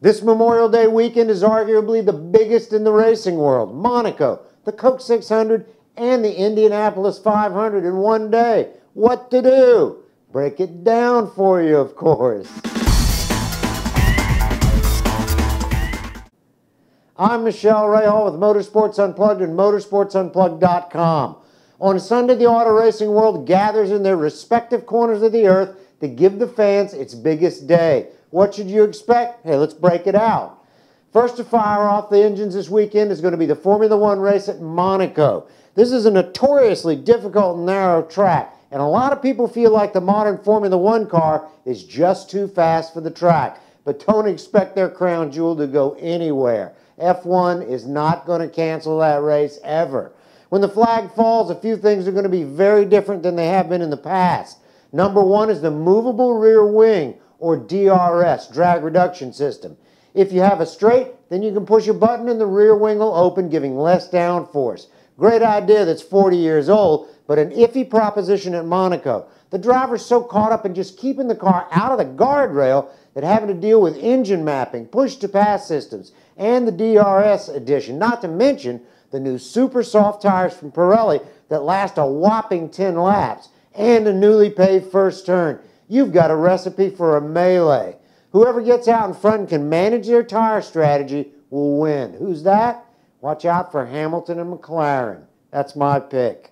This Memorial Day weekend is arguably the biggest in the racing world. Monaco, the Coke 600, and the Indianapolis 500 in one day. What to do? Break it down for you, of course. I'm Michele Rahal with Motorsports Unplugged and motorsportsunplugged.com. On Sunday, the auto racing world gathers in their respective corners of the earth to give the fans its biggest day. What should you expect? Hey, let's break it out. First to fire off the engines this weekend is going to be the Formula One race at Monaco. This is a notoriously difficult and narrow track, and a lot of people feel like the modern Formula One car is just too fast for the track. But don't expect their crown jewel to go anywhere. F1 is not going to cancel that race ever. When the flag falls, a few things are going to be very different than they have been in the past. Number one is the movable rear wing, or DRS, drag reduction system. If you have a straight, then you can push a button and the rear wing will open, giving less downforce. Great idea that's 40 years old, but an iffy proposition at Monaco. The driver's so caught up in just keeping the car out of the guardrail that having to deal with engine mapping, push-to-pass systems, and the DRS addition, not to mention the new super soft tires from Pirelli that last a whopping 10 laps, and a newly paved first turn. You've got a recipe for a melee. Whoever gets out in front and can manage their tire strategy will win. Who's that? Watch out for Hamilton and McLaren. That's my pick.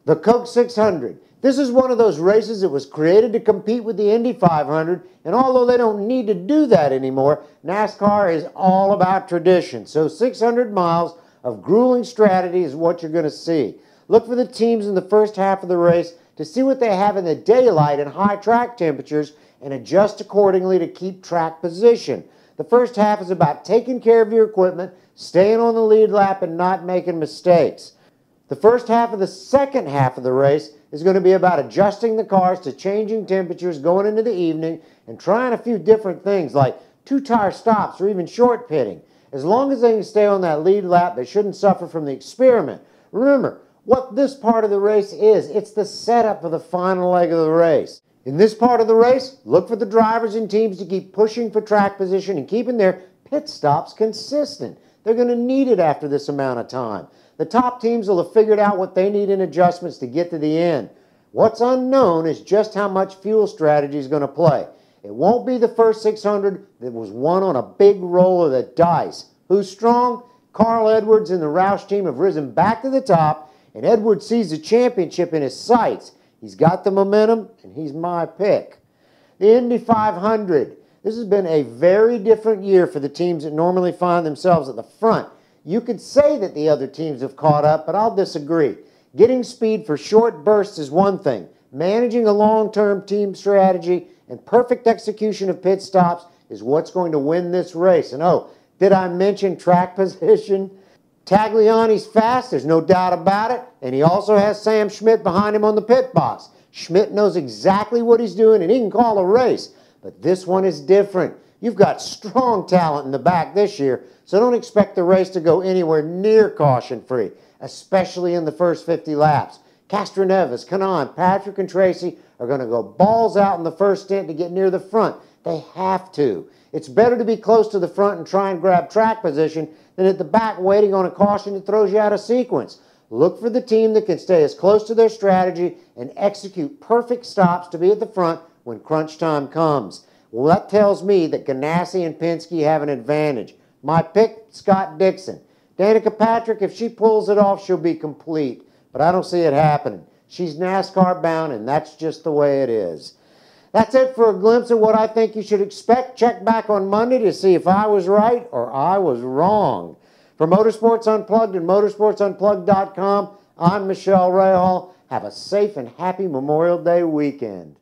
The Coke 600. This is one of those races that was created to compete with the Indy 500, and although they don't need to do that anymore, NASCAR is all about tradition. So 600 miles of grueling strategy is what you're going to see. Look for the teams in the first half of the race to see what they have in the daylight and high track temperatures and adjust accordingly to keep track position. The first half is about taking care of your equipment, staying on the lead lap, and not making mistakes. The first half of the second half of the race is going to be about adjusting the cars to changing temperatures going into the evening and trying a few different things like two-tire stops or even short pitting. As long as they can stay on that lead lap, they shouldn't suffer from the experiment. Remember, what this part of the race is, it's the setup for the final leg of the race. In this part of the race, look for the drivers and teams to keep pushing for track position and keeping their pit stops consistent. They're going to need it after this amount of time. The top teams will have figured out what they need in adjustments to get to the end. What's unknown is just how much fuel strategy is going to play. It won't be the first 600 that was won on a big roll of the dice. Who's strong? Carl Edwards and the Roush team have risen back to the top, and Edwards sees the championship in his sights. He's got the momentum, and he's my pick. The Indy 500. This has been a very different year for the teams that normally find themselves at the front. You could say that the other teams have caught up, but I'll disagree. Getting speed for short bursts is one thing. Managing a long-term team strategy and perfect execution of pit stops is what's going to win this race. And oh, did I mention track position? Tagliani's fast, there's no doubt about it, and he also has Sam Schmidt behind him on the pit box. Schmidt knows exactly what he's doing, and he can call a race, but this one is different. You've got strong talent in the back this year, so don't expect the race to go anywhere near caution-free, especially in the first 50 laps. Castroneves, Kanaan, Patrick, and Tracy are going to go balls out in the first stint to get near the front. They have to. It's better to be close to the front and try and grab track position than at the back waiting on a caution that throws you out of sequence. Look for the team that can stay as close to their strategy and execute perfect stops to be at the front when crunch time comes. Well, that tells me that Ganassi and Penske have an advantage. My pick, Scott Dixon. Danica Patrick, if she pulls it off, she'll be complete. But I don't see it happening. She's NASCAR bound, and that's just the way it is. That's it for a glimpse of what I think you should expect. Check back on Monday to see if I was right or I was wrong. For Motorsports Unplugged and motorsportsunplugged.com, I'm Michele Rahal. Have a safe and happy Memorial Day weekend.